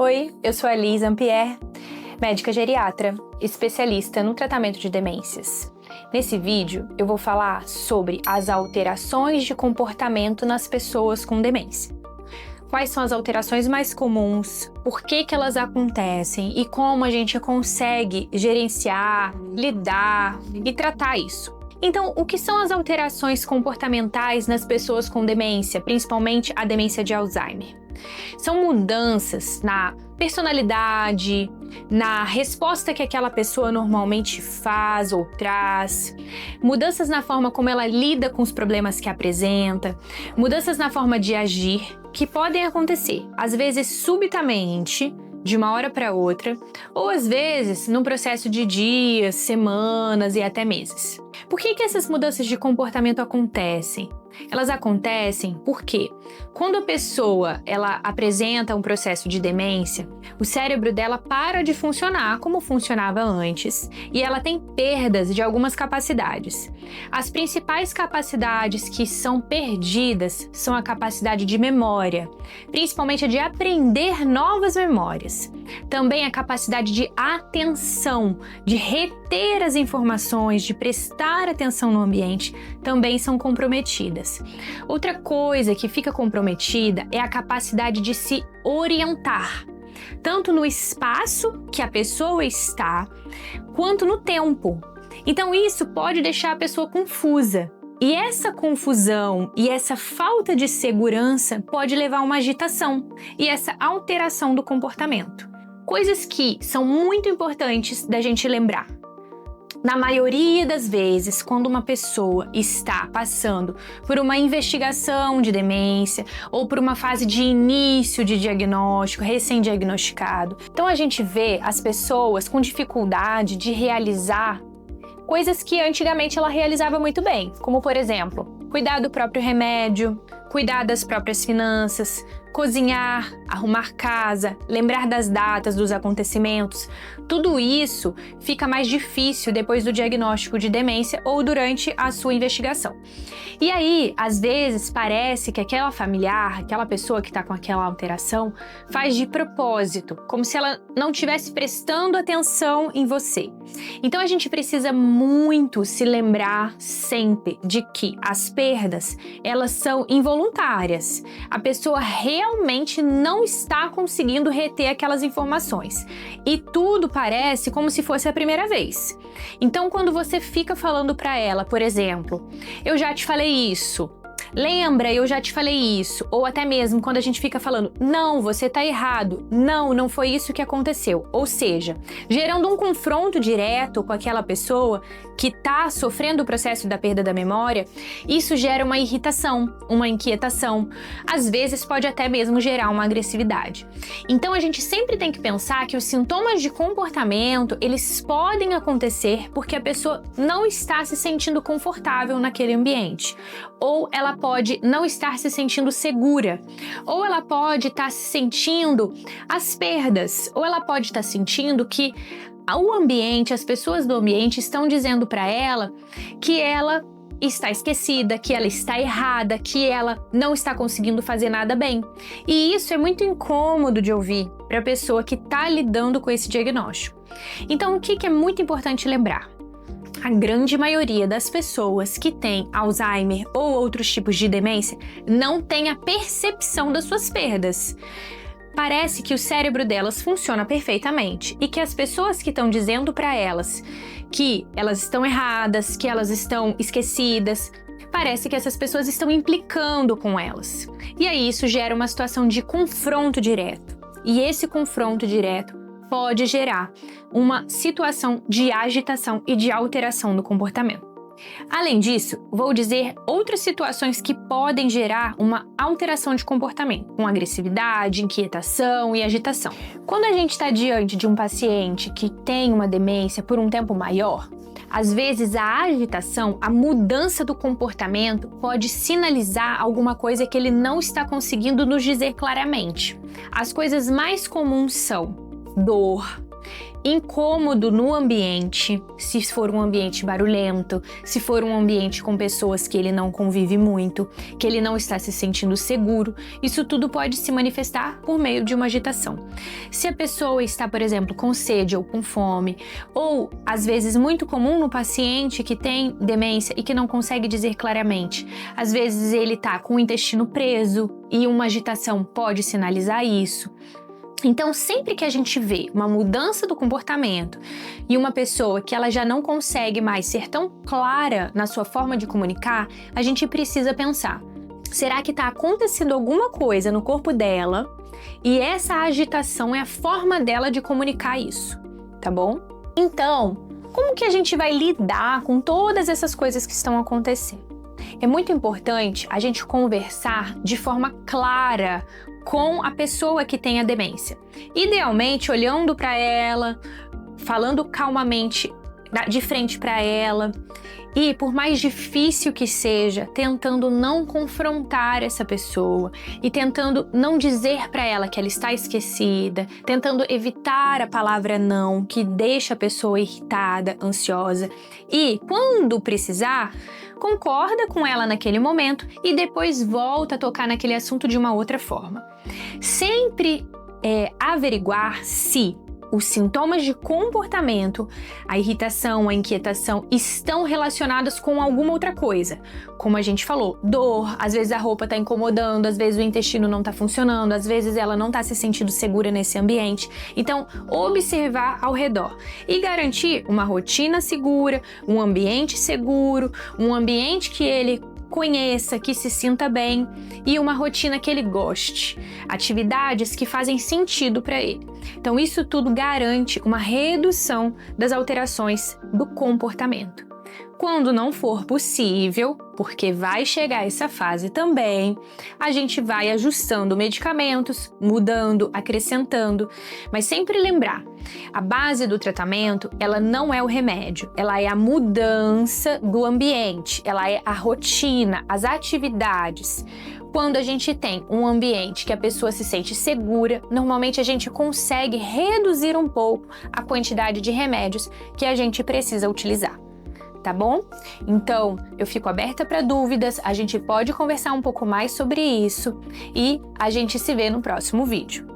Oi, eu sou a Liz Ampierre, médica geriatra, especialista no tratamento de demências. Nesse vídeo, eu vou falar sobre as alterações de comportamento nas pessoas com demência. Quais são as alterações mais comuns, por que elas acontecem e como a gente consegue gerenciar, lidar e tratar isso. Então, o que são as alterações comportamentais nas pessoas com demência, principalmente a demência de Alzheimer? São mudanças na personalidade, na resposta que aquela pessoa normalmente faz ou traz, mudanças na forma como ela lida com os problemas que apresenta, mudanças na forma de agir que podem acontecer, às vezes subitamente, de uma hora para outra, ou às vezes num processo de dias, semanas e até meses. Por que essas mudanças de comportamento acontecem? Elas acontecem porque quando a pessoa ela apresenta um processo de demência, o cérebro dela para de funcionar como funcionava antes e ela tem perdas de algumas capacidades. As principais capacidades que são perdidas são a capacidade de memória, principalmente a de aprender novas memórias. Também a capacidade de atenção, de reter as informações, de prestar atenção no ambiente, também são comprometidas. Outra coisa que fica comprometida é a capacidade de se orientar, tanto no espaço que a pessoa está, quanto no tempo. Então isso pode deixar a pessoa confusa. E essa confusão e essa falta de segurança pode levar a uma agitação e essa alteração do comportamento. Coisas que são muito importantes da gente lembrar. Na maioria das vezes, quando uma pessoa está passando por uma investigação de demência ou por uma fase de início de diagnóstico, recém-diagnosticado, então a gente vê as pessoas com dificuldade de realizar coisas que antigamente ela realizava muito bem, como por exemplo, cuidar do próprio remédio, cuidar das próprias finanças, cozinhar, arrumar casa, lembrar das datas dos acontecimentos. Tudo isso fica mais difícil depois do diagnóstico de demência ou durante a sua investigação. E aí, às vezes, parece que aquela familiar, aquela pessoa que está com aquela alteração, faz de propósito, como se ela não estivesse prestando atenção em você. Então a gente precisa muito se lembrar sempre de que as perdas, elas são involuntárias. A pessoa realmente não está conseguindo reter aquelas informações. E tudo parece como se fosse a primeira vez. Então, quando você fica falando para ela, por exemplo, eu já te falei isso, lembra, eu já te falei isso, ou até mesmo quando a gente fica falando, não, você tá errado, não foi isso que aconteceu. Ou seja, gerando um confronto direto com aquela pessoa que tá sofrendo o processo da perda da memória, isso gera uma irritação, uma inquietação, às vezes pode até mesmo gerar uma agressividade. Então a gente sempre tem que pensar que os sintomas de comportamento, eles podem acontecer porque a pessoa não está se sentindo confortável naquele ambiente, ou ela pode não estar se sentindo segura, ou ela pode estar se sentindo as perdas, ou ela pode estar sentindo que o ambiente, as pessoas do ambiente estão dizendo para ela que ela está esquecida, que ela está errada, que ela não está conseguindo fazer nada bem. E isso é muito incômodo de ouvir para a pessoa que está lidando com esse diagnóstico. Então, o que é muito importante lembrar? A grande maioria das pessoas que têm Alzheimer ou outros tipos de demência não tem a percepção das suas perdas. Parece que o cérebro delas funciona perfeitamente e que as pessoas que estão dizendo para elas que elas estão erradas, que elas estão esquecidas, parece que essas pessoas estão implicando com elas. E aí isso gera uma situação de confronto direto. E esse confronto direto pode gerar uma situação de agitação e de alteração no comportamento. Além disso, vou dizer outras situações que podem gerar uma alteração de comportamento, com agressividade, inquietação e agitação. Quando a gente está diante de um paciente que tem uma demência por um tempo maior, às vezes a agitação, a mudança do comportamento pode sinalizar alguma coisa que ele não está conseguindo nos dizer claramente. As coisas mais comuns são dor, incômodo no ambiente, se for um ambiente barulhento, se for um ambiente com pessoas que ele não convive muito, que ele não está se sentindo seguro, isso tudo pode se manifestar por meio de uma agitação. Se a pessoa está, por exemplo, com sede ou com fome, ou às vezes muito comum no paciente que tem demência e que não consegue dizer claramente, às vezes ele está com o intestino preso e uma agitação pode sinalizar isso. Então, sempre que a gente vê uma mudança do comportamento e uma pessoa que ela já não consegue mais ser tão clara na sua forma de comunicar, a gente precisa pensar: será que está acontecendo alguma coisa no corpo dela e essa agitação é a forma dela de comunicar isso, tá bom? Então, como que a gente vai lidar com todas essas coisas que estão acontecendo? É muito importante a gente conversar de forma clara com a pessoa que tem a demência. Idealmente, olhando para ela, falando calmamente de frente para ela e, por mais difícil que seja, tentando não confrontar essa pessoa e tentando não dizer para ela que ela está esquecida, tentando evitar a palavra não, que deixa a pessoa irritada, ansiosa, e, quando precisar, concorda com ela naquele momento e depois volta a tocar naquele assunto de uma outra forma. Sempre averiguar se os sintomas de comportamento, a irritação, a inquietação, estão relacionados com alguma outra coisa. Como a gente falou, dor, às vezes a roupa está incomodando, às vezes o intestino não está funcionando, às vezes ela não está se sentindo segura nesse ambiente. Então, observar ao redor e garantir uma rotina segura, um ambiente seguro, um ambiente que ele conheça, que se sinta bem e uma rotina que ele goste, atividades que fazem sentido para ele. Então, isso tudo garante uma redução das alterações do comportamento. Quando não for possível, porque vai chegar essa fase também, a gente vai ajustando medicamentos, mudando, acrescentando, mas sempre lembrar, a base do tratamento, ela não é o remédio, ela é a mudança do ambiente, ela é a rotina, as atividades. Quando a gente tem um ambiente que a pessoa se sente segura, normalmente a gente consegue reduzir um pouco a quantidade de remédios que a gente precisa utilizar. Tá bom? Então, eu fico aberta para dúvidas, a gente pode conversar um pouco mais sobre isso e a gente se vê no próximo vídeo.